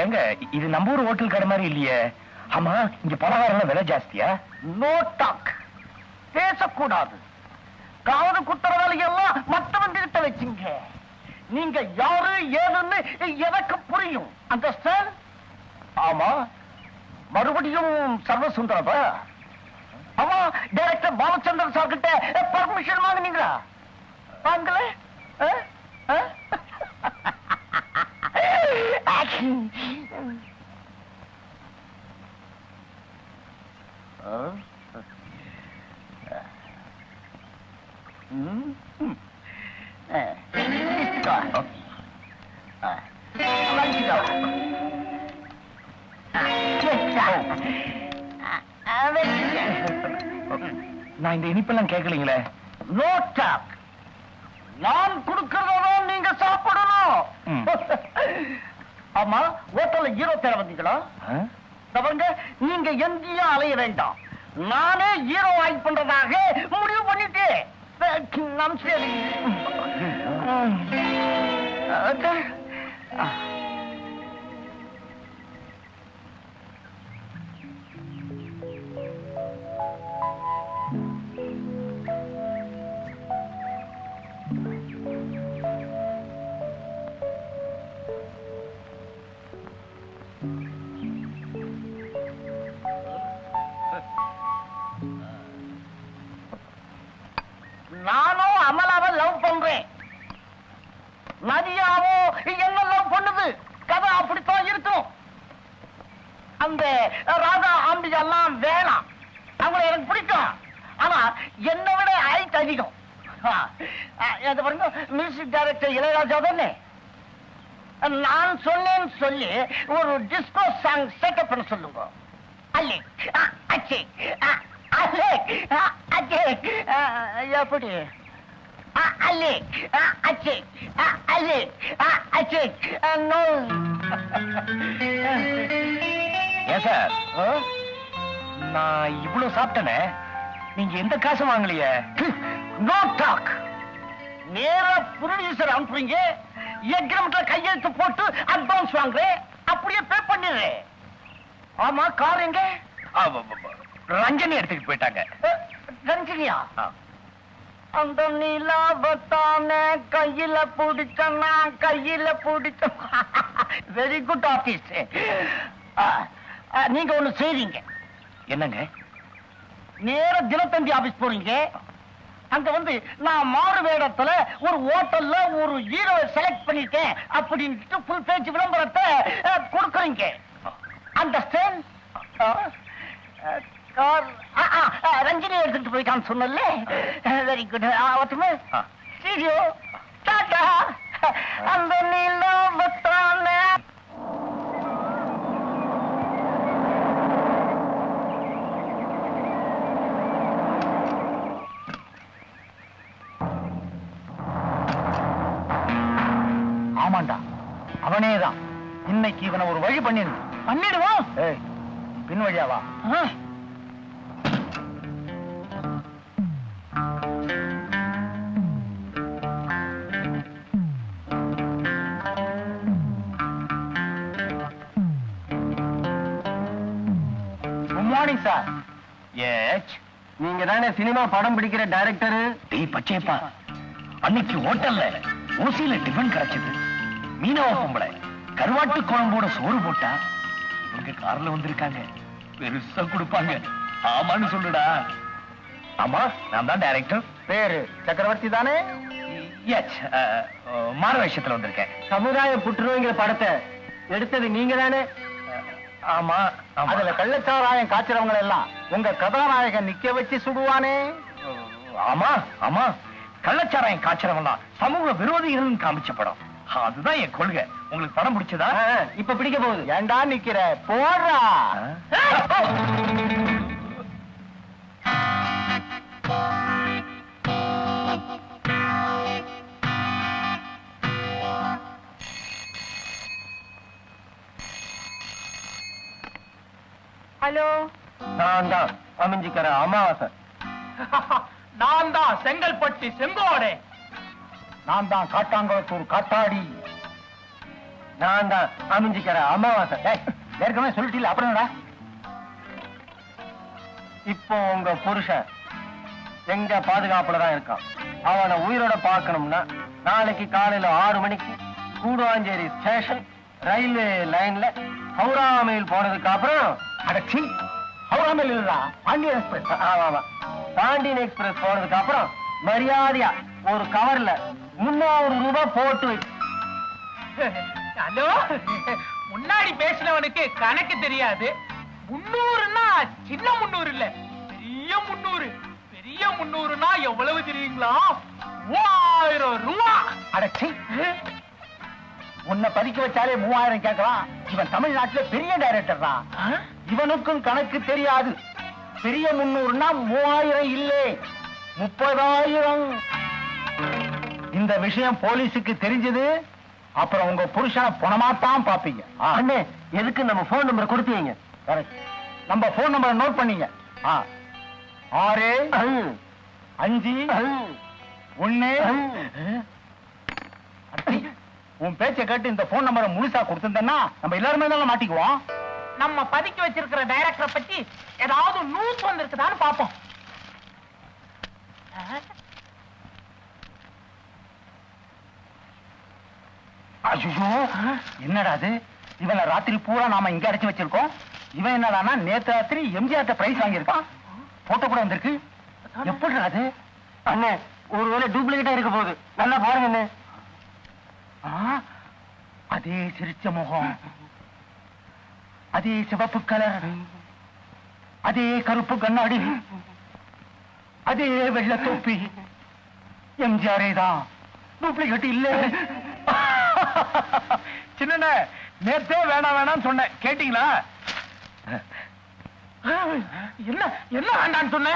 எங்க இது நம்ம ஊர் ஹோட்டல் கடை மாதிரி இல்லையே. ஆமா, இங்க பலகாரம் விலை ஜாஸ்தியா? நோ டாக், பேசக்கூடாது. காது குத்துற வேலையெல்லாம் மற்றவங்க கிட்ட வச்சுங்க. நீங்க யாரு ஏதுன்னு எனக்கு புரியும். அண்டர்ஸ்டாண்ட்? ஆமா, மறுபடியும் சர்வசுந்தரப்பா. ஆமா, டைரக்டர் பாலச்சந்திரன் சார் கிட்ட பர்மிஷன் வாங்கினீங்களா? வாங்கல? நான் இந்த இனிப்பெல்லாம் கேட்கலீங்களே. No talk. நான் கொடுக்கறதான் நீங்க சாப்பிடணும். ஆமா, ஹோட்டல்ல ஹீரோ தேட வந்தீங்களா? நீங்க எங்கேயும் அலைய வேண்டாம். நானே ஹீரோ ஆக்ட் பண்றதாக முடிவு பண்ணிட்டேன். நானும் அமலாவை லவ் பண்றேன். நதியாவோ என்ன லவ் பண்ணுது. கதை அப்படித்தான் இருக்கும். அந்த ராதா ஆம்பிகா எல்லாம் வேணாம். அவங்களை எனக்கு பிடிக்கும். ஆனா என்னை விட ஹைட் அதிகம். மியூசிக் டைரக்டர் இளையராஜா தானே. நான் சொன்னேன்னு சொல்லி ஒரு டிஸ்கோ சாங் செட்டப் பண்ண சொல்லுங்க. அல்லே அச்சே எப்படி ஏன் சார், நான் இவ்வளவு சாப்பிட்டேனே, நீங்க எந்த காசும் வாங்கலையே. No talk. நேரா ப்ரொடியூசர் அனுப்புறீங்க, எக்ரிமெண்ட்ல கையெழுத்து போட்டு அட்வான்ஸ் வாங்குறேன், அப்படியே பே பண்ணிடுறேன். ஆமா, கார் எங்க? ரஞ்சனி எடுத்துட்டு போயிட்டாங்க. ரஞ்சினியா? அந்த நிலாவத்தான கையில பிடிச்சனா, கையில பிடிச்ச. Very good office. நீங்க ஒண்ணு செய்றீங்க. என்னங்க? நேர தினத்தந்தி ஆபீஸ் போறீங்க. அங்க வந்து நான் மாறு வேடத்துல ஒரு ஹோட்டல்ல ஒரு ஹீரோ செலக்ட் பண்ணிட்டேன் அப்படின்னு ஃபுல் பேஜ் விளம்பரத்தை கொடுக்குறீங்க. அண்டர்ஸ்டாண்ட்? ரஞ்சினி எடுத்துட்டு போயிட்டான்னு சொன்னல. Very good. ஒத்துமே ஸ்டூடியோ டாடா. அந்த நிலவத்தான ஆமாண்டா, அவனேதான். இன்னைக்கு இவனை ஒரு வழி பண்ணிடுவான். பின் வழியாவா? Good morning sir. எஸ், நீங்க தானே சினிமா படம் பிடிக்கிற டைரக்டர்? டேய் பச்சேப்பா, அன்னைக்கு ஹோட்டல்ல ஊசியில டிஃபன் கிடைச்சது. மீனவ பொம்பளை கருவாட்டு குழம்போட சோறு போட்டா இவங்க கார்ல வந்திருக்காங்க. பெருசா கொடுப்பாங்க. ஆமான்னு சொல்லுடா. ஆமா, நான் தான் டைரக்டர். பேரு சக்கரவர்த்தி தானே? எஸ், மாறு வேஷத்துல வந்திருக்கேன். சமுதாய புற்றுநோய்ங்கிற படத்தை எடுத்தது நீங்க தானே? ஆமா. அதுல கள்ளச்சாராயம் காய்ச்சறவங்க எல்லாம் உங்க கதாநாயகன் நிக்க வச்சு சுடுவானே? ஆமா ஆமா, கள்ளச்சாராயம் காய்ச்சறவங்க சமூக விரோதிகள் காமிச்ச படம். அதுதான் என் கொள்கை. உங்களுக்கு படம் பிடிச்சதா? இப்ப பிடிக்க போகுது. ஏண்டா நிக்கிற, போடுறா. ஹலோ, நான் தான் அமைஞ்சிக்கிற அமாவாசை. நான் தான் செங்கல்பட்டி செங்கோடே. நான் தான் காட்டாங்குளத்தூர் காத்தாடி. நான் தான் அமைஞ்சிக்கிற அமாவாசை. ஏற்கனவே சொல்லிட்டீங்க, அப்புறம் என்னடா? இப்போ உங்க புருஷன் எங்க பாதுகாப்புல தான் இருக்கான். அவனை உயிரோட பார்க்கணும்னா நாளைக்கு காலையில 6 மணிக்கு கூடுவாஞ்சேரி ஸ்டேஷன் ரயில்வே லைன்ல ஹவுரா மெயில் போனதுக்கு அப்புறம் அடச்சி, ஹவுரா மெயில் இல்லடா, பாண்டியன் எக்ஸ்பிரஸ். ஆமா பாண்டியன் எக்ஸ்பிரஸ் போனதுக்கு அப்புறம் மரியாதையா ஒரு கவர்ல 300 ரூபாய் போட்டு வை. ஹலோ, முன்னாடி பேசினவனுக்கு கணக்கு தெரியாது. 300ன்னா சின்ன 300 இல்ல, பெரிய 300. பெரிய 300ன்னா எவ்வளவு தெரியுங்களா? 3000 ரூபா. அடச்சி, உன்னை பதிக்க வச்சாலே 3000 கேட்கலாம். இவன் தமிழ்நாட்டுல பெரிய டைரக்டர் தான். இவனுக்கும் கணக்கு தெரியாது. பெரிய 300ன்னா 3000 இல்லை, 30,000. இந்த விஷயம் போலீஸுக்கு தெரிஞ்சது, அப்புறம் உங்க புருஷனை பணமாத்தான் பாப்பீங்க. அண்ணே, எதுக்கு நம்ம போன் நம்பர் கொடுத்தீங்க? நம்ம போன் நம்பரை நோட் பண்ணீங்க. 6 5 1. உன் பேச்சை கேட்டு இந்த போன் நம்பரை முழுசா கொடுத்திருந்தேன்னா நம்ம எல்லாருமே தான் மாட்டிக்குவோம். நம்ம பதுக்கி வச்சிருக்கிற டைரக்டரை பத்தி ஏதாவது நியூஸ் வந்திருக்குதான்னு பாப்போம். ஐயோ, என்னடா அது? இவனை ராத்திரி பூரா நாம இங்க அடைச்சு வச்சிருக்கோம். இவன் என்னடானா நேத்து ராத்திரி எம்ஜிஆர் பிரைஸ் வாங்கியிருக்கான். போட்டோ கூட வந்திருக்கு. எப்படி அது? அண்ணே, ஒருவேளை டூப்ளிகேட்டா இருக்க போகுது. நல்லா பாருங்க அண்ணே. அதே சிரிச்ச முகம், அதே சிவப்பு கலர், அதே கருப்பு கண்ணாடி, அதே வெள்ளை தொப்பி. எம்ஜிஆரே தான், டூப்ளிகேட் இல்ல. சின்ன நேத்தே வேணாம் வேணாம்னு சொன்னேன், கேட்டீங்களா? என்ன என்ன வேண்டான்னு சொன்ன?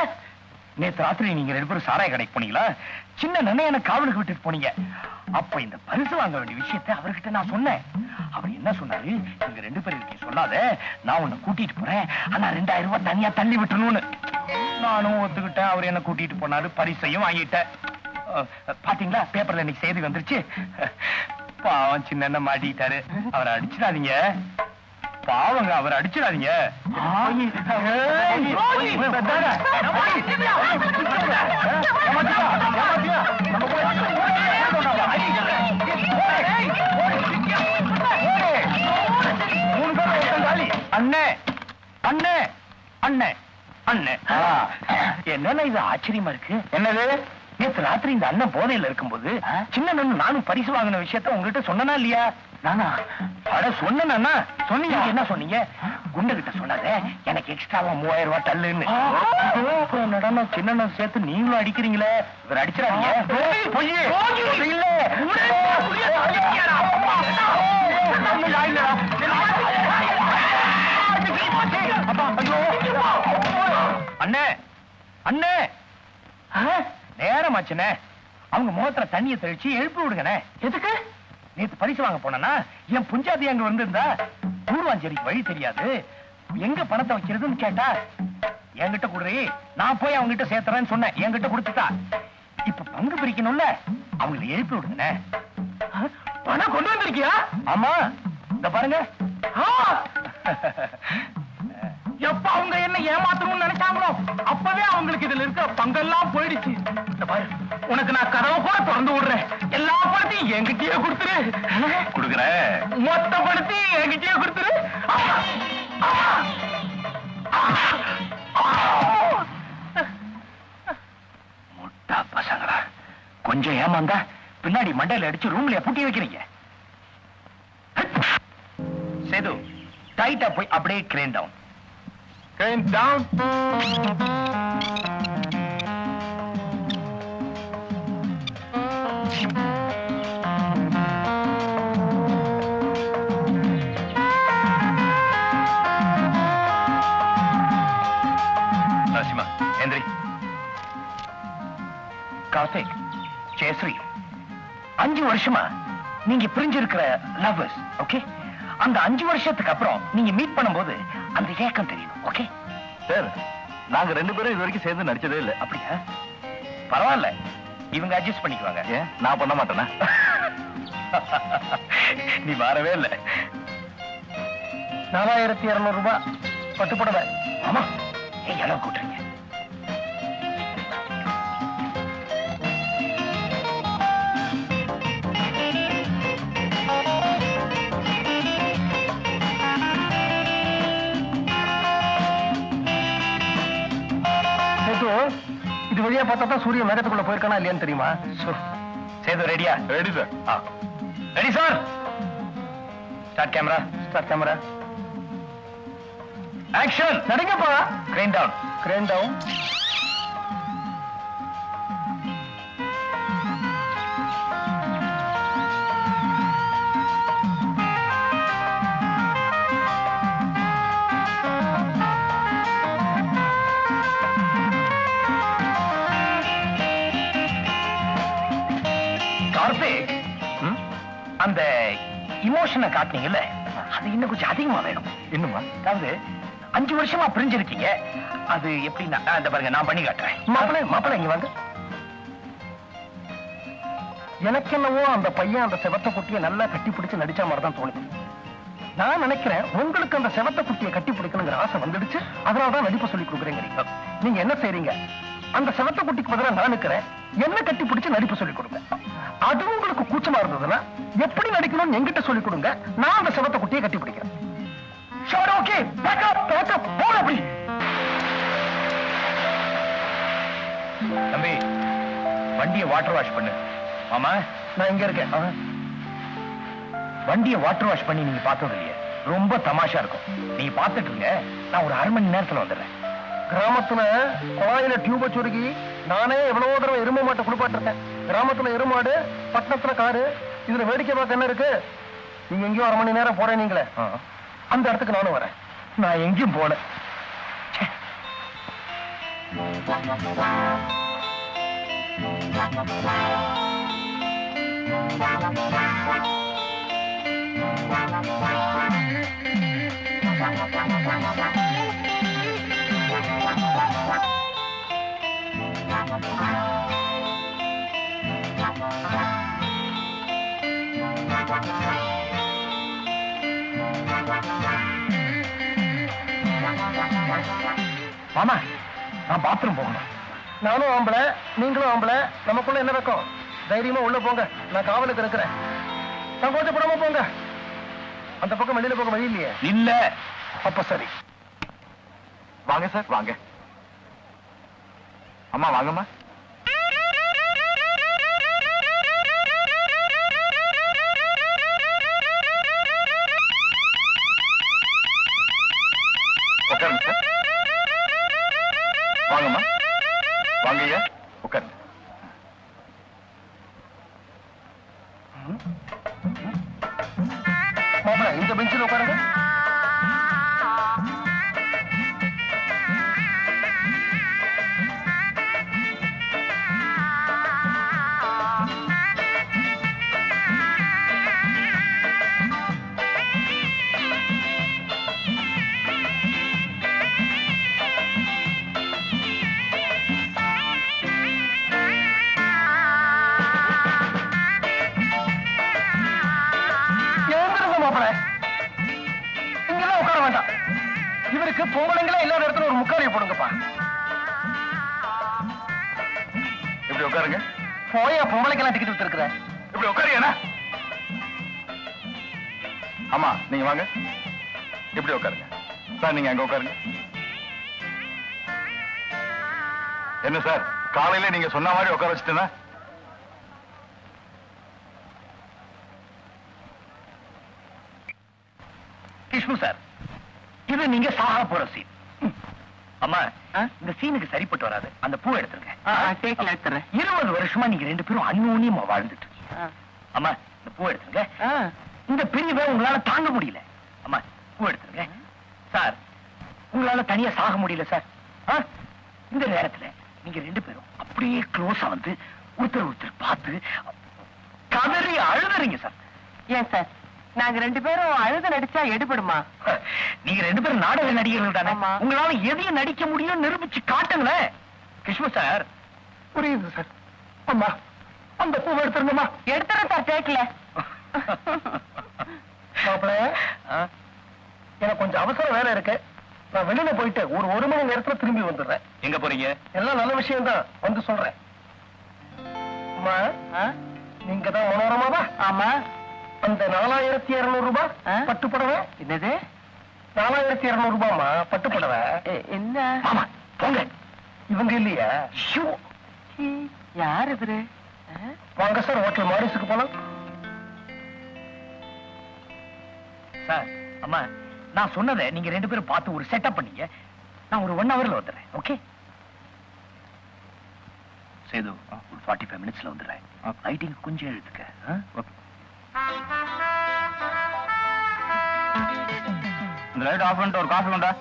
நேத்து ராத்திரி நீங்க 2 பேரும் சாராய கடைக்கு போனீங்களா? சின்ன நன்னை காவலுக்கு விட்டுட்டு போனீங்க. அப்ப இந்த பரிசு வாங்க வேண்டிய விஷயத்தை அவர்கிட்ட நான் சொன்னேன். அவர் என்ன சொன்னாரு? நீங்க 2 பேரும் இருக்கீங்க, சொல்லாத, நான் உன்னை கூட்டிட்டு போறேன், ஆனா 2000 ரூபாய் தனியா தள்ளி விட்டுணும்னு. நானும் ஒத்துக்கிட்டேன். அவர் என்ன கூட்டிட்டு போனாரு, பரிசையும் வாங்கிட்டேன். பாத்தீங்களா, பேப்பர்ல இன்னைக்கு செய்தி வந்துருச்சு. பாவம் சின்ன மாட்டிட்டாரு. அவரை அடிச்சிடாதீங்க, பாவங்க, அவரை அடிச்சிடாதீங்க. அண்ணே அண்ணே அண்ணே அண்ணே, என்னன்னா இது ஆச்சரியமா இருக்கு. என்னது? நேற்று ராத்திரி இந்த அண்ணன் போதையில இருக்கும்போது சின்ன நானும் பரிசு வாங்கின விஷயத்த உங்ககிட்ட சொன்னா இல்லையா? நானா? அட சொன்னா சொன்னீங்க. என்ன சொன்னீங்க? குண்டு கிட்ட சொன்னாத எனக்கு எக்ஸ்ட்ராவா 3000 ரூபாய் தள்ளுன்னு. நடன சின்ன சேர்த்து நீங்களும் அடிக்கிறீங்களே, இவர் அடிச்சிடாதீங்க. இல்ல அண்ணே அண்ணே, நேரமாச்சுனே, அவங்க முகத்துல தண்ணியை தெளிச்சு எழுப்பி விடுங்கண்ணே. எதுக்கு? நேத்து பரிசு வாங்க போனா என் புஞ்சாதி அங்க வந்திருந்தா, கூடுவாஞ்சேரிக்கு வழி தெரியாது, எங்க பணத்தை வைக்கிறதுன்னு கேட்டா, என்கிட்ட குடுறி, நான் போய் அவங்க கிட்ட சேர்த்துறேன்னு சொன்னேன். என்கிட்ட கொடுத்துட்டா. இப்ப பங்கு பிரிக்கணும்ல, அவங்களை எழுப்பி விடுங்கண்ணே. பணம் கொண்டு வந்திருக்கியா? ஆமா, இந்த பாருங்க. எப்ப அவங்க என்ன ஏமாத்தணும்னு நினைச்சாங்களோ அப்பவே அவங்களுக்கு இதுல இருக்கிற பங்கெல்லாம் போயிடுச்சு. இந்த பாரு, உனக்கு நான் கதவை கூட திறந்து விடுறேன், எல்லா பணத்தையும் என்கிட்டயே கொடுத்துரு. கொடுக்குறேன். மொத்த பணத்தையும் என்கிட்டயே கொடுத்துரு. முட்டா பசங்களா, கொஞ்சம் ஏமாந்தா பின்னாடி மண்டையில அடிச்சு ரூம்ல பூட்டி வைக்கிறீங்க. சேது, டைட்டா போய் அப்படியே crane down. Crane down. Narasimha, எந்திரி. கார்த்திக், ஜெயஸ்ரீ, 5 வருஷமா நீங்க பிரிஞ்சிருக்கிற லவ்வர்ஸ், ஓகே? அந்த 5 வருஷத்துக்கு அப்புறம் நீங்க மீட் பண்ணும்போது அந்த ஏக்கம் தெரியும், ஓகே? சார், நாங்க 2 பேரும் இது வரைக்கும் சேர்ந்து நடிச்சதே இல்லை. அப்படியா? பரவாயில்ல, இவங்க அட்ஜஸ்ட் பண்ணிக்குவாங்க. நான் பண்ண மாட்டேனா? நீ வரவே இல்லை. 4200 ரூபாய் பட்டுப்படவை. ஆமா, ஏன் எல்லாம் கூட்டுறீங்க? இது வழியா பார்த்தா தான் சூரிய மேகத்துக்குள்ள போயிருக்கானா இல்லையான்னு தெரியுமா? சேது ரெடியா? Ready sir. Ready sir. Start camera. Start camera. Action. நடிங்கப்பா. Crane down. Crane down. அந்த இமோஷனை காட்டினீங்கல்ல, அது இன்னும் கொஞ்சம் அதிகமா வேணும். இன்னுமா? அதாவது 5 வருஷமா பிரிஞ்சிருக்கீங்க, அது எப்படின்னா இந்த பாருங்க, நான் பண்ணி காட்டுறேன். மாப்பிள்ளை இங்க வாங்க. எனக்கு என்னவோ அந்த பையன் அந்த செவத்த குட்டியை நல்லா கட்டி பிடிச்சு நடிச்ச மாதிரி தான் தோணுது. நான் நினைக்கிறேன் உங்களுக்கு அந்த செவத்த குட்டியை கட்டி பிடிக்கணுங்கிற ஆசை வந்துடுச்சு, அதனாலதான் நடிப்பு சொல்லி கொடுக்குறேங்க. நீங்க என்ன செய்றீங்க? அந்த செவத்த குட்டிக்கு பதிலாக நான் நிக்கிறேன், என்ன கட்டி பிடிச்சு நடிப்பு சொல்லி கொடுங்க. அது உங்களுக்கு கூச்சமா இருந்ததுன்னா எப்படி நடிக்கணும்னு என்கிட்ட சொல்லி கொடுங்க, நான் அந்த செவத்த குட்டியை கட்டி பிடிக்கிறேன். ஓகே, போற அப்படி. தம்பி, வண்டியை வாட்டர் வாஷ் பண்ணு. ஆமா, நான் இங்க இருக்கேன். வண்டியை வாட்டர் வாஷ் பண்ணி நீங்க பார்த்தது இல்லையே, ரொம்ப தமாஷா இருக்கும். நீங்க பார்த்துட்டு இருங்க, நான் ஒரு 1/2 மணி நேரத்துல வந்துடுறேன். கிராமத்துல குழாயில டியூப சுருகி நானே எவ்வளவோ தடவை எருமை மாட்டை குளிப்பாட்டிருக்கேன். கிராமத்துல எருமாடு, பட்டணத்துல காரு. இதுல வேடிக்கை பார்க்க என்ன இருக்கு? நீங்க எங்கேயோ 1/2 மணி நேரம் போறேன் நீங்களே, அந்த இடத்துக்கு நானும் வரேன். நான் எங்கேயும் போல. மாமா, நான் பாத்ரூம் போகணும். நானும் ஆம்பளை, நீங்களும் ஆம்பளை, நமக்குள்ள என்ன வைக்கும்? தைரியமா உள்ள போங்க, நான் காவலுக்கு இருக்கிறேன். சங்கோச்சப்படாம போங்க. அந்த பக்கம் வெளியில போக வழி இல்லையே? இல்ல. அப்ப சரி. வாங்க சார், வாங்க. அம்மா வாங்கம்மா. உட்காருங்க சார். வாங்கம்மா, வாங்க ஐயா, உட்காருங்க. மாப்பிள, இந்த பெஞ்சில் உட்காருங்க. இங்கெல்லாம் உட்கார வேண்டாம். இவருக்கு பொம்பளைங்களே இல்லாத இடத்துல ஒரு முக்காலியை போடுங்கப்பா. இப்படி உட்காருங்க. போயா, பொம்பளைக்கெல்லாம் டிக்கெட் விட்டுருக்குற. இப்படி உட்காருங்க. ஆமா, நீங்க வாங்க. இப்படி உட்காருங்க சார். நீங்க அங்க உட்காருங்க. என்ன சார், காலையில நீங்க சொன்ன மாதிரி உட்கார வச்சுட்டேன்னா? கிருஷ்ணு சார், இது நீங்க சாக போற சீன். அம்மா, இந்த சீனுக்கு சரிப்பட்டு வராது. அந்த பூ எடுத்துருங்க. 20 வருஷமா நீங்க 2 பேரும் அந்யோன்யமா வாழ்ந்துட்டு இருக்கீங்க. அம்மா, இந்த பூ எடுத்துருங்க. இந்த பிரிவை உங்களால தாங்க முடியல. அம்மா, பூ எடுத்துருங்க. சார், உங்களால தனியா சாக முடியல சார். இந்த நேரத்துல நீங்க 2 பேரும் அப்படியே க்ளோஸா வந்து ஒருத்தர் பார்த்து கதறி அழுதுறீங்க சார். ஏன் சார், நாங்க 2 பேரும் அழுத நடிச்சா எடுபடுமா? நீங்க 2 பேரும் நாடக நடிகர்கள் தானே, ஆமா. உங்களால எதையும் நடிக்க முடியும் நிரூபிச்சு காட்டுங்களேன். கிருஷ்ண சார். புரியுது சார். அம்மா, அந்த பூவை எடுத்துருங்கம்மா. எடுத்துறேன் சார், கேட்கல. மாப்பிள்ள, எனக்கு கொஞ்சம் அவசர வேலை இருக்கு. நான் வெளியில போயிட்டு ஒரு மணி நேரத்துல திரும்பி வந்துடுறேன். எங்க போறீங்க? எல்லாம் நல்ல விஷயம் தான், வந்து சொல்றேன். அம்மா, நீங்க தான் மனோரமாவா? ஆமா. அந்த 4200 ரூபாய் பட்டு புடவை. என்னது? 4200 ரூபாய்மா பட்டு புடவை. என்ன? மாமா போங்க, இவங்க இல்லையா? யார் இவரு? வாங்க சார், ஹோட்டல் மாரிஸுக்கு போலாம். சார், அம்மா, நான் சொன்னதை நீங்க 2 பேரும் பார்த்து ஒரு செட்டப் பண்ணீங்க. நான் ஒரு 1 ஹவர்ல வந்துடுறேன். ஓகே சேது, ஒரு 45 மினிட்ஸ்ல வந்துடுறேன். லைட்டிங் கொஞ்சம் எழுதுக்க. இந்த லைட் ஆஃப் பண்ணிட்டு ஒரு காஃபி கொண்டா.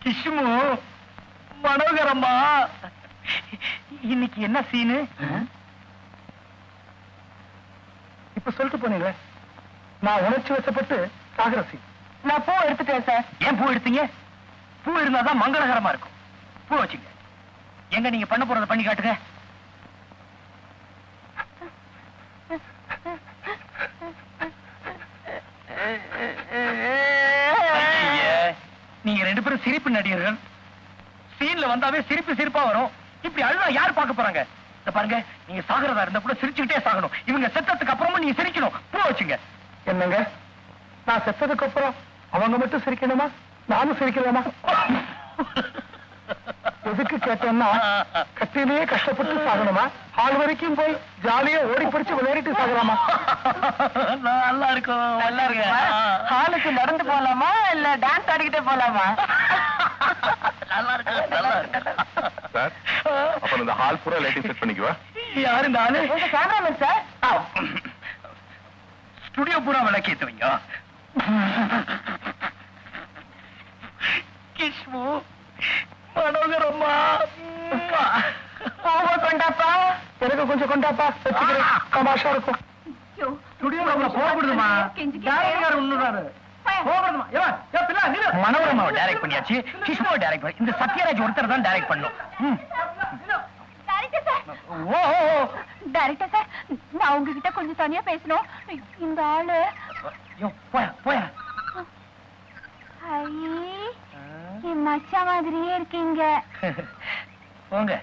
கிஷ்மு, மனோகரம்மா, இன்னைக்கு என்ன சீனு? இப்ப சொல்லிட்டு போனீங்க, நான் உணர்ச்சி வசப்பட்டு சாகர சீன். நான் பூ எடுத்துட்டேன் சார். ஏன் பூ எடுத்தீங்க? பூ இருந்தாதான் மங்களகரமா இருக்கும். பூ வச்சுங்க. எங்க நீங்க பண்ண போறத பண்ணி காட்டுங்க. நீங்க 2 பேரும் சிரிப்பு நடிகர்கள். சீன்ல வந்தாவே சிரிப்பா வரும். இப்படி அழுதா யார் பார்க்க போறாங்க? இத பாருங்க, நீங்க சாகரதா இருந்தா கூட சிரிச்சுக்கிட்டே சாகணும். இவங்க செத்ததுக்கு அப்புறமும் நீங்க சிரிக்கணும். பூ வச்சுங்க. என்னங்க, நான் செத்ததுக்கு அப்புறம் அவங்க மட்டும் சிரிக்கணுமா, நானும் சிரிக்கலாமா? எதுக்கு கேட்டேன்னா, கத்திலேயே கஷ்டப்பட்டு சாகணுமா, ஆள் வரைக்கும் போய் ஜாலியா ஓடி பிடிச்சு விளையாடிட்டு சாகலாமா? நல்லா இருக்கும், நல்லா இருக்கு. ஹாலுக்கு நடந்து போலாமா இல்ல டான்ஸ் ஆடிக்கிட்டே போலாமா? நல்லா இருக்கு, நல்லா இருக்கு. சார், அப்ப இந்த ஹால் பூரா லைட்டிங் செட் பண்ணிக்குவா. யாரு இந்த ஆளு? உங்க கேமராமேன் சார். ஸ்டுடியோ பூரா விளக்கேத்துவீங்க. கிஷ்மு, மனோகரம்மா, பூவை கொண்டாப்பா. எனக்கு கொஞ்சம் கொண்டாப்பா, வச்சுக்கிறேன். தமாஷா இருக்கும். ஸ்டுடியோல போகப்படுதுமா. டேரக்டர் உண்ணுறாரு. போகப்படுதுமா. ஏன் ஏன் பிள்ளை நீ மனோரமாவை டைரக்ட் பண்ணியாச்சு, கிஷ்முவை டைரக்ட் பண்ணி, இந்த சத்யராஜ் ஒருத்தர் தான் டைரக்ட் பண்ணும். டைரக்டர் சார், நான் உங்ககிட்ட கொஞ்சம் தனியா பேசணும். இந்த ஆளு போயா. என் மச்சா மாதிரியே இருக்கீங்க. போங்க.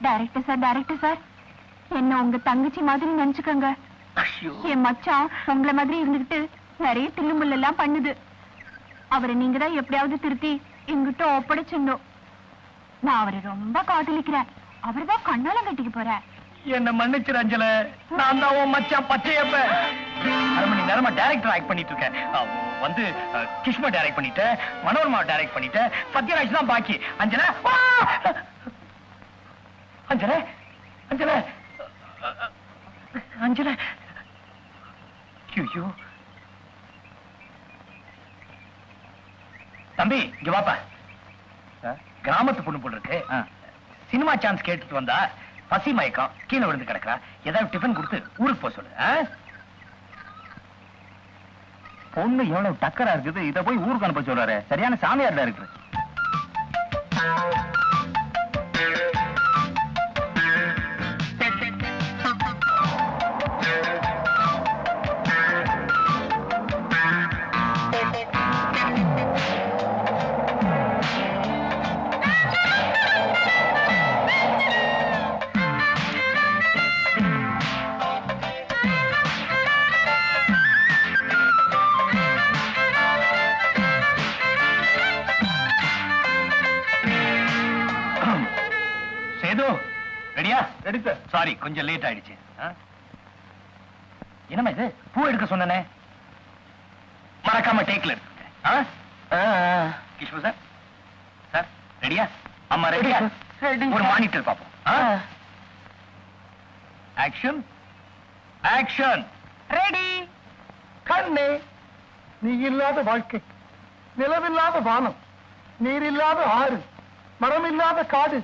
டைரக்டர் சார், என்ன உங்க தங்கச்சி மாதிரி நினைச்சுக்கோங்க. என் மச்சான் உங்களை மாதிரி இருந்துகிட்டு நிறைய தில்லுமுள்ள எல்லாம் பண்ணுது. அவரை நீங்க தான் எப்படியாவது திருத்தி எங்கிட்ட ஒப்படைச்சிடணும். நான் அவரை ரொம்ப காதலிக்கிறேன். அவர்தான் கண்ணாலம் கட்டிக்க போறேன். என்ன மன்னிச்சிரு அஞ்சல, நான் தான் உன் மச்சான் பச்சையப்ப. 1/2 மணி நேரமா டைரக்டர் ஆக்ட் பண்ணிட்டு இருக்கேன். வந்து கிஷ்மா டைரக்ட் பண்ணிட்டேன், மனோரமா டைரக்ட் பண்ணிட்டேன், சத்யராஜ் தான் பாக்கி. அஞ்சல, அஞ்சல, அஞ்சல, அஞ்சல, ஐயோ. தம்பி, இங்க வாப்பா. கிராமத்து பொண்ணு போல இருக்கு. சினிமா சான்ஸ் கேட்டுட்டு வந்தா, பசி மயக்கம், கீழே விழுந்து கிடக்குறா. ஏதாவது டிஃபன் கொடுத்து ஊருக்கு போக சொல்லு. பொண்ணு எவ்வளவு டக்கரா இருக்குது, இத போய் ஊருக்கு அனுப்ப சொல்றாரு. சரியான சாமியார் தான் இருக்கு. ரெடியா? Ready sir. சாரி, கொஞ்சம் லேட் ஆயிடுச்சு. என்னமா இது, பூ எடுக்க சொன்னனே, மறக்காம டேக்ல எடுத்துங்க. கிஷ்மு சார், சார் ரெடியா? அம்மா ரெடியா? ஒரு மானிட்டர் பாப்போம். Action action. ரெடி. கண்ணே, நீ இல்லாத வாழ்க்கை, நிலவில்லாத வானம், நீர் இல்லாத ஆறு, மரம் இல்லாத காடு,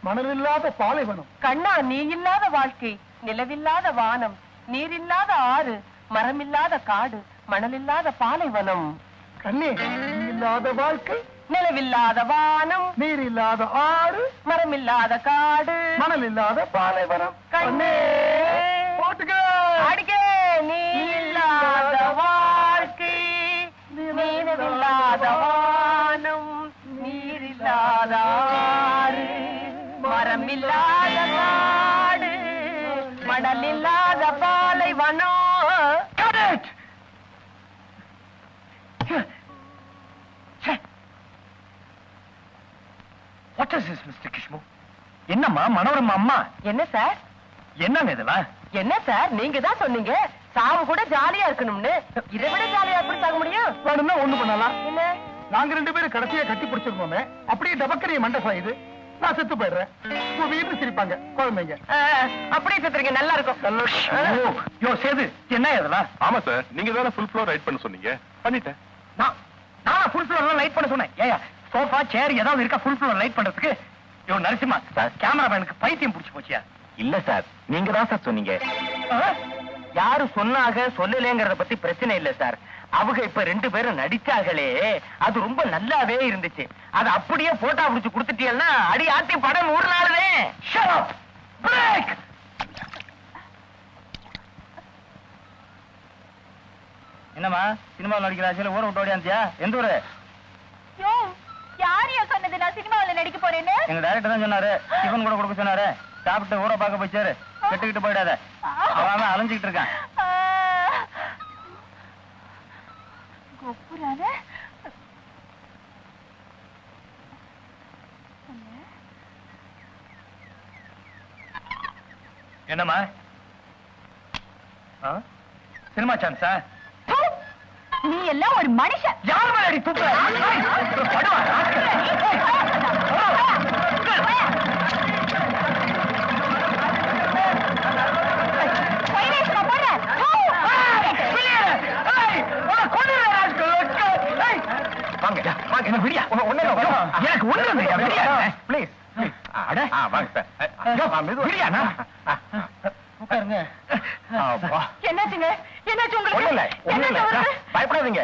மணல் இல்லாத பாலைவனம். கண்ணா, நீ இல்லாத வாழ்க்கை, நிலவில்லாத வானம், நீரில்லாத ஆறு, மரமில்லாத காடு, மணலில்லாத பாலைவனம். கண்ணே, நீ இல்லாத வாழ்க்கை, நிலவில்லாத வானம், நீர் இல்லாத ஆறு, மரமில்லாத காடு, மணல் இல்லாத பாலைவனம். கண்ணே போட்டுக்க. அடிக்க. நீ இல்லாத வாழ்க்கை, நிலவில்லாத வானம், நீரில்லாத ஆறு, மரமில்லாத காடு, மணலில்லாத பாலைவனம். What is this, Mr. Kishmo? என்னம்மா மனோரமா அம்மா? என்ன சார்? என்னங்க இதெல்லாம்? என்ன சார், நீங்க தான் சொன்னீங்க சாவு கூட ஜாலியா இருக்கணும்னு. இதை விட ஜாலியா எப்படி சாக முடியும்? வேணும்னா ஒண்ணு பண்ணலாம். என்ன? நாங்க 2 பேரும் கடைசியா கட்டி பிடிச்சிருந்தோமே, அப்படியே டபக்கரிய மண்டை சாயுது, நான் செத்து போயிடுறேன். உங்க வீட்டுல சிரிப்பாங்க குழந்தைங்க. அப்படியே செத்துறீங்க, நல்லா இருக்கும். யோ சேது, என்ன இதெல்லாம்? ஆமா சார், நீங்க தானே ஃபுல் ஃப்ளோர் ரைட் பண்ண சொன்னீங்க. பண்ணிட்டேன். நான் ஃபுல் ஃப்ளோர் லைட் பண்ண சொன்னேன். ஏயா சோஃபா சேர் ஏதாவது இருக்கா ஃபுல் ஃப்ளோர் லைட் பண்றதுக்கு? யோ நரசிம்மா சார், கேமராமேனுக்கு பைத்தியம் பிடிச்சு போச்சியா? இல்ல சார், நீங்க தான் சார் சொன்னீங்க. யாரு சொன்னாக சொல்லலங்கிறத பத்தி பிரச்சனை இல்ல சார். அவங்க இப்ப 2 பேரும் நடிச்சாங்களே, அது ரொம்ப நல்லாவே இருந்துச்சு. அது அப்படியே போட்டோ பிடிச்சு கொடுத்துட்டீங்கன்னா அடி ஆத்தி படம் 100 நாளுதே. Shut up! Break! என்னம்மா சினிமாவில் நடிக்கிறாச்சு, ஊரை விட்டு ஓடியாந்தியா? எந்த ஊரு? யாரையா சொன்னது நான் சினிமாவில் நடிக்க போறேன்னு? எங்க டைரக்டர் தான் சொன்னாரு, டிஃபன் கூட கொடுக்க சொன்னாரு. சாப்பிட்டு ஊரை பார்க்க போய் சேரு, கெட்டுக்கிட்டு போயிடாத. அவன் அலைஞ்சிக்கிட்டு இருக்கான். என்னம்மா சினிமா சான்ஸா? நீ எல்லாம் ஒரு மனுஷன். யார் மேல அடி தூக்குற? படுவா எனக்கு ஒண்ணு பிளீஸ். என்னாச்சுங்க? என்னாச்சு உங்களுக்கு? பயப்படாதீங்க.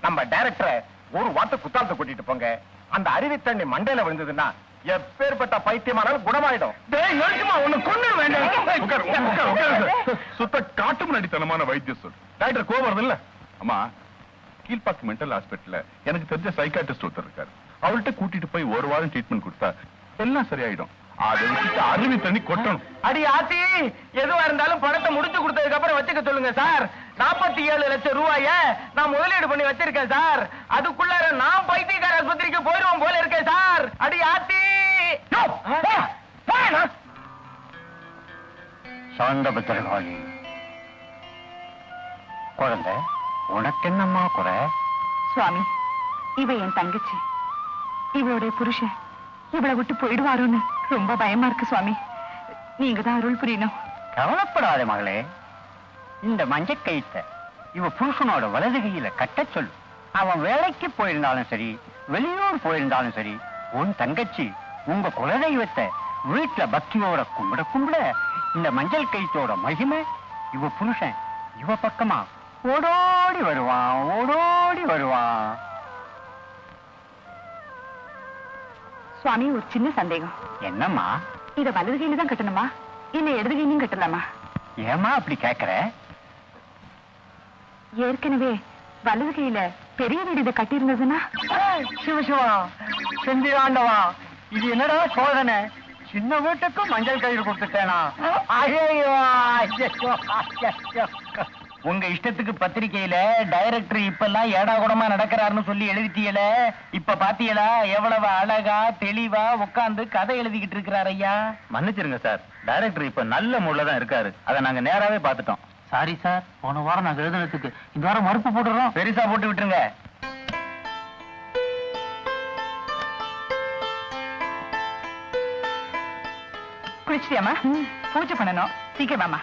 நம்ம டைரக்டரை ஒரு வார்த்தை குத்தாலத்தை கூட்டிட்டு போங்க. அந்த அருவி தண்ணி மண்டையில விழுந்ததுன்னா எப்பேற்பட்ட பைத்தியமானாலும் குணமாயிடும். சுத்த காட்டு முன்னாடித்தனமான வைத்தியம் சொல். டாக்டர் கோவம் இல்ல. அம்மா, கீழ்பாக்கு மென்டல் ஹாஸ்பிட்டல்ல எனக்கு தெரிஞ்ச சைக்காட்ரிஸ்ட் ஒருத்தர் இருக்காரு. அவர்கிட்ட கூட்டிட்டு போய் 1 வாரம் ட்ரீட்மெண்ட் கொடுத்தா எல்லாம் சரியாயிடும். அதை விட்டுட்டு அருவி தண்ணி கொட்டணும். அடி ஆத்தி, எதுவா இருந்தாலும் படத்தை முடிச்சு கொடுத்ததுக்கு அப்புறம் வச்சுக்க சொல்லுங்க சார். 47 லட்சம் ரூபாய நான் முதலீடு பண்ணி வச்சிருக்கேன் சார். அதுக்குள்ளார நான் பைத்தியக்கார ஆஸ்பத்திரிக்கு போயிடுவோம் போல இருக்கேன் சார். அடி ஆத்தி. சாந்த பத்திரகாளி குழந்தை, உனக்கு என்னம்மா குறை? சுவாமி, இவ என் தங்கச்சி. இவளுடைய புருஷன் இவளை விட்டு போயிடுவாரோன்னு ரொம்ப பயமா இருக்கு சுவாமி. நீங்க தான் அருள் புரியணும். கவலைப்படாத மகளே. இந்த மஞ்சள் கயித்தை இவ புருஷனோட வலது கையில கட்ட சொல்லு. அவன் வேலைக்கு போயிருந்தாலும் சரி, வெளியூர் போயிருந்தாலும் சரி, உன் தங்கச்சி உங்க குலதெய்வத்தை வீட்டுல பக்தியோட கும்பிட கும்பிட இந்த மஞ்சள் கயிற்றோட மகிமை இவ புருஷன் இவ பக்கமா ஓடோடி வருவான், ஓடோடி வருவான். சுவாமி, ஒரு சின்ன சந்தேகம். என்னம்மா? இத வலது கையில தான் கட்டணுமா இல்ல இடது கையிலும் கட்டலாமா? ஏமா அப்படி கேக்குற? ஏற்கனவே வலது கையில பெரிய வீடு இதை கட்டி இருந்ததுன்னா? சிவசிவா, செந்திராண்டவா, இது என்னடா சோதனை? சின்ன வீட்டுக்கும் மஞ்சள் கயிறு கொடுத்துட்டேனா? உங்க இஷ்டத்துக்கு பத்திரிகையில டைரக்டர் இப்பெல்லாம் ஏடா கூடமா நடக்கிறாருன்னு சொல்லி எழுதிட்டீல. இப்ப பாத்தீங்களா எவ்வளவு அழகா தெளிவா உட்கார்ந்து கதை எழுதிக்கிட்டு இருக்கிறார் ஐயா. மன்னிச்சிருங்க சார், டைரக்டர் இப்ப நல்ல மூட்ல தான் இருக்காரு. அதை நாங்க நேராவே பாத்துட்டோம். சாரி சார், போன வாரம் நாங்க எழுதுனதுக்கு இந்த வாரம் மறுப்பு போட்டுறோம். பெருசா போட்டு விட்டுருங்க. குளிச்சிட்டியாமா? பூஜை பண்ணணும், சீக்கிரமாமா.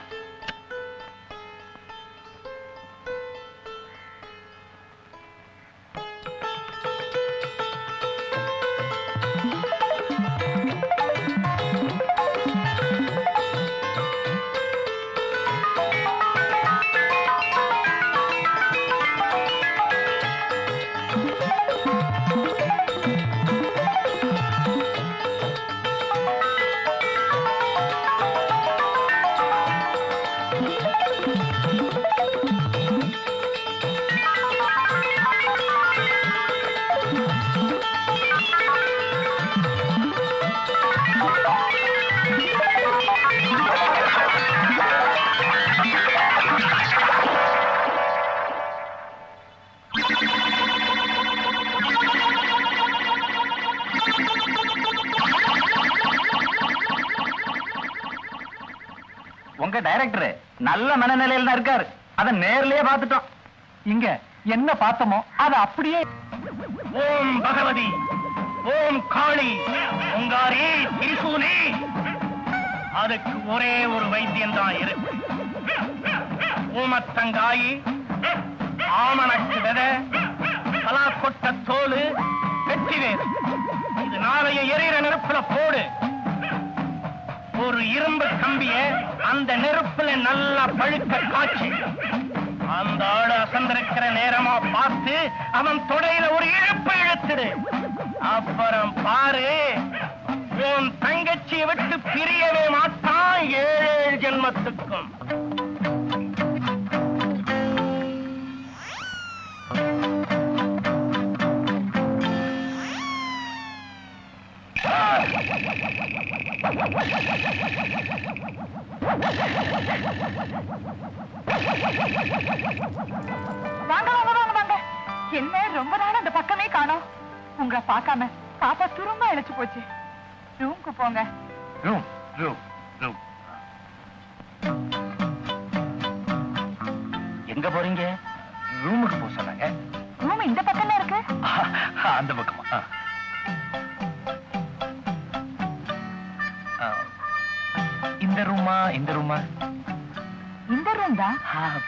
உங்க டைரக்டர் நல்ல மனநிலையில தான் இருக்காரு. அத நேர்லயே பார்த்துட்டோம். இங்க என்ன பார்த்தோமோ அது அப்படியே. ஓம் பகவதி, ஓம் காளி, ஓங்காரி, திரிசூலி. அதுக்கு ஒரே ஒரு வைத்தியம் தான் இருக்கு. ஊமத்தங்காயி, ஆமணக்கு விதை, பலாக்கொட்ட தோல், வெற்றிவேறு. இது நாளைய எரியிற நெருப்புல போடு. ஒரு இரும்பு கம்பிய அந்த நெருப்புல நல்லா பழுக்க காய்ச்சி அந்த ஆடு அசந்திருக்கிற நேரமா பார்த்து அவன் தொடையில ஒரு இழுப்பு இழுத்துடு. அப்புறம் பாரு, உன் தங்கச்சியை விட்டு பிரியவே மாட்டான் 7 ஜென்மத்துக்கும். வாங்க வாங்க வாங்க வாங்க. என்ன ரொம்ப நாள் அந்த பக்கமே காணோம். உங்களை பார்க்காம பாப்பா துரும்ப இழைச்சு போச்சு. ரூம்க்கு போங்க. Room room room. எங்க போறீங்க? ரூமுக்கு போக சொன்னாங்க. ரூம் இந்த பக்கம்ல இருக்கு. அந்த பக்கமா? இந்த ரூமா? இந்த ரூமா? இந்த ரூம் தான்.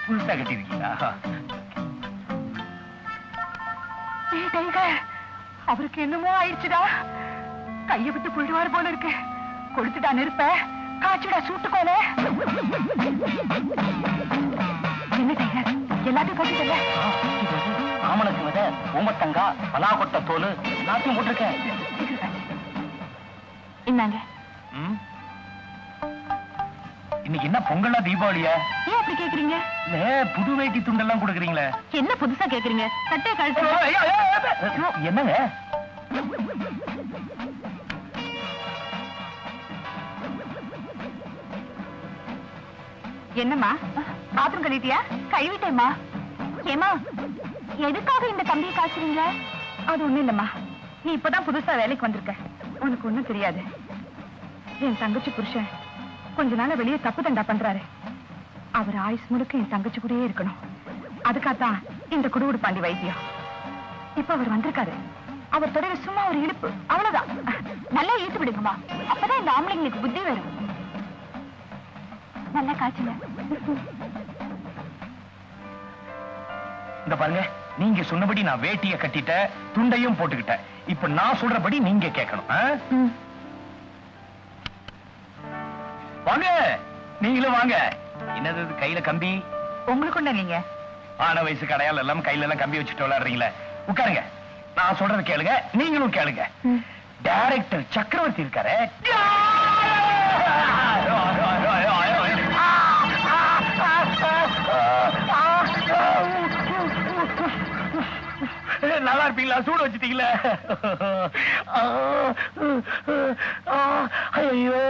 புதுசா கட்டிருக்கீங்களா? அவருக்கு என்னமோ ஆயிடுச்சுடா. கைய விட்டு புழுவாரு போல இருக்கு. கொடுத்துட்டா நெருப்ப, காய்ச்சுடா சூட்டுக்கோல. என்ன டைகர், எல்லாத்தையும் போட்டுக்கல? ஆமணக்கு விதை, ஊமத்தங்கா, பலாக்கொட்ட தோல் எல்லாத்தையும் போட்டிருக்கேன். இந்தாங்க. இன்னைக்கு என்ன பொங்கலா தீபாவளியா? ஏன் அப்படி கேக்குறீங்க? இல்ல புது வேட்டி துண்டெல்லாம் கொடுக்குறீங்களே. என்ன புதுசா கேக்குறீங்க? சட்டை கழட்டு. என்னங்க? என்னம்மா, பாத்ரூம் கழிட்டியா? கழுவிட்டேம்மா. ஏமா, எதுக்காக இந்த கம்பியை காய்ச்சுறீங்களா? அது ஒண்ணும் இல்லம்மா, நீ இப்பதான் புதுசா வேலைக்கு வந்திருக்க, உனக்கு ஒண்ணும் தெரியாது. என் தங்கச்சி புருஷன் கொஞ்ச நாள வெளியே தப்பு தண்டா பண்றாரு. அவர் ஆயுஸ் முழுக்க என் தங்கச்சி கூடயே இருக்கணும். அதுக்காகத்தான் இந்த குடுகுடு பாண்டி வைத்தியம். இப்ப அவர் வந்திருக்காரு. அவர் தொடர சும்மா ஒரு இழுப்பு, அவ்வளவுதான். நல்லா இழுத்து விடுங்கம்மா, அப்பதான் இந்த ஆம்பளைங்களுக்கு புத்தி வரும். நல்லா காய்ச்சல. இந்த பாருங்க, நீங்க சொன்னபடி நான் வேட்டிய கட்டிட்ட, துண்டையும் போட்டுக்கிட்டேன். இப்ப நான் சொல்றபடி நீங்க கேட்கணும். வாங்க, நீங்களும் வாங்க. என்னது கையில கம்பி? உங்களுக்கு கொண்ட நீங்க ஆன வயசு கடையால் எல்லாம் கையில எல்லாம் கம்பி வச்சுட்டு விளையாடுறீங்களே. உட்காருங்க, நான் சொல்றது கேளுங்க, நீங்களும் கேளுங்க. டைரக்டர் சக்கரவர்த்தி இருக்காரு. நல்லா இருப்பீங்களா? சூடு வச்சுட்டீங்களா? ஐயோ,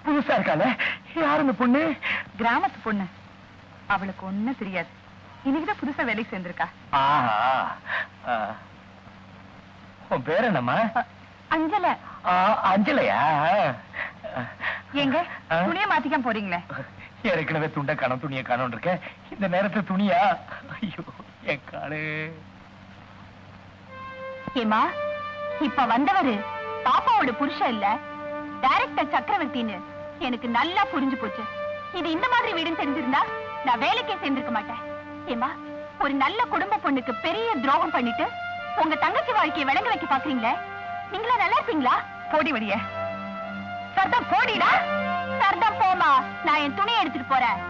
புதுசா இருக்கால? யாரு இந்த பொண்ணு? கிராமத்து பொண்ணு, அவளுக்கு ஒண்ணும் தெரியாது. இன்னைக்குதான் புதுசா வேலைக்கு சேர்ந்திருக்கா. உன் பேர் என்னம்மா? அஞ்சல. அஞ்சலையா? எங்க துணியை மாத்திக்க போறீங்களே? ஏற்கனவே துண்டை காணோம், துணியை காணோம் இருக்க. இந்த நேரத்துல துணியா? ஐயோ என் காலு. ஏமா, இப்ப வந்தவரு பாப்பாவோட புருஷன் இல்ல, டைரக்டர் சக்கரவர்த்தின்னு எனக்கு நல்லா புரிஞ்சு போச்சு. இது இந்த மாதிரி வீடுன்னு தெரிஞ்சிருந்தா நான் வேலைக்கே சேர்ந்திருக்க மாட்டேன். ஏமா, ஒரு நல்ல குடும்ப பொண்ணுக்கு பெரிய துரோகம் பண்ணிட்டு உங்க தங்கச்சி வாழ்க்கையை விளங்க வைக்க பாக்குறீங்களே, நீங்களா நல்லா இருப்பீங்களா? போடி வழிய. சர்தம் போடிடா. சர்தம் போமா, நான் என் துணியை எடுத்துட்டு போறேன்.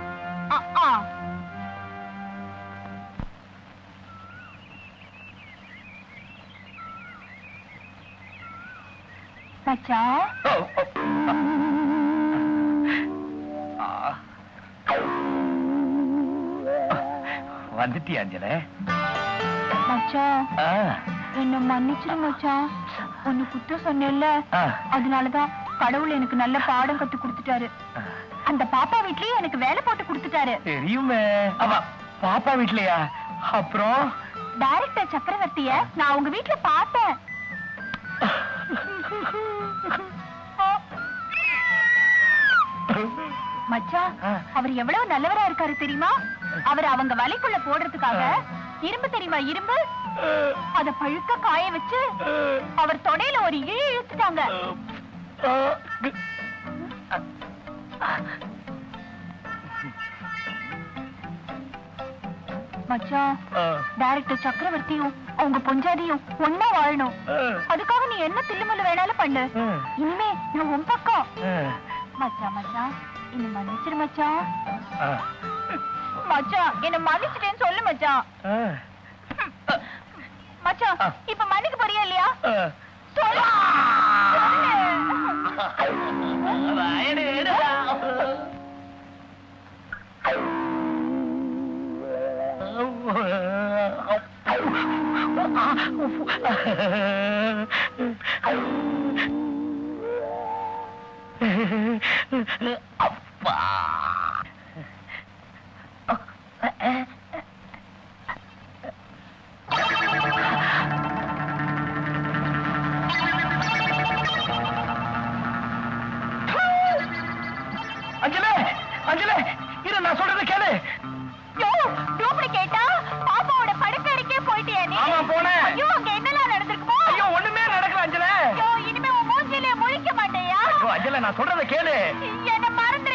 மச்சான், வந்துட்டியா அஞ்சல? மச்சான் என்ன மன்னிச்சிரு மச்சான். ஒன்னு குத்த சொன்னேல்ல, அதனாலதான் கடவுள் எனக்கு நல்ல பாடம் கத்து கொடுத்துட்டாரு. அந்த பாப்பா வீட்லயே எனக்கு வேலை போட்டு கொடுத்துட்டாரு. தெரியுமே. பாப்பா வீட்லயா? அப்புறம் டைரக்டர் சக்கரவர்த்திய நான் உங்க வீட்டுல பார்த்தேன். மச்சான், அவர் எவ்வளவு நல்லவரா இருக்காரு தெரியுமா? அவர் அவங்க வலைக்குள்ள போடுறதுக்காக இரும்பு தெரியுமா, இரும்பு, அத பழுக்க காய வச்சு அவர் தொடையில ஒரு இழு இழுத்துட்டாங்க. மச்சான், டைரக்டர் சக்கரவர்த்தியும் அவங்க பொஞ்சாதியும் ஒன்னா வாழணும். அதுக்காக நீ என்ன தில்லுமுள்ளு வேணாலும் பண்ணு. இனிமே நான் உன் பக்கம். மச்சான் மச்சான், என்ன மன்னிச்சிரு மச்சான். மச்சான், என்ன மன்னிச்சிட்டேன்னு சொல்லு மச்சான். மச்சான், இப்ப மன்னிக்க போறியா இல்லையா? சொல்லு. அப்பா, அஞ்சலே அஞ்சலே, இரு நான் சொல்றது கேளு. கேட்டா பாப்பாவோட படுக்கறைக்கே போயிட்டியா நீ? ஆமா போனேன். ஐயோ, அங்க என்னலாம் நடந்திருக்குமோ? ஐயோ ஒண்ணுமே நடக்கல அஞ்சலே. ஐயோ, இனிமே உன் மூஞ்சிலே முழிக்க மாட்டேயா? ஐயோ அஞ்சலே, நான் சொல்றத கேளு. என்ன மறந்து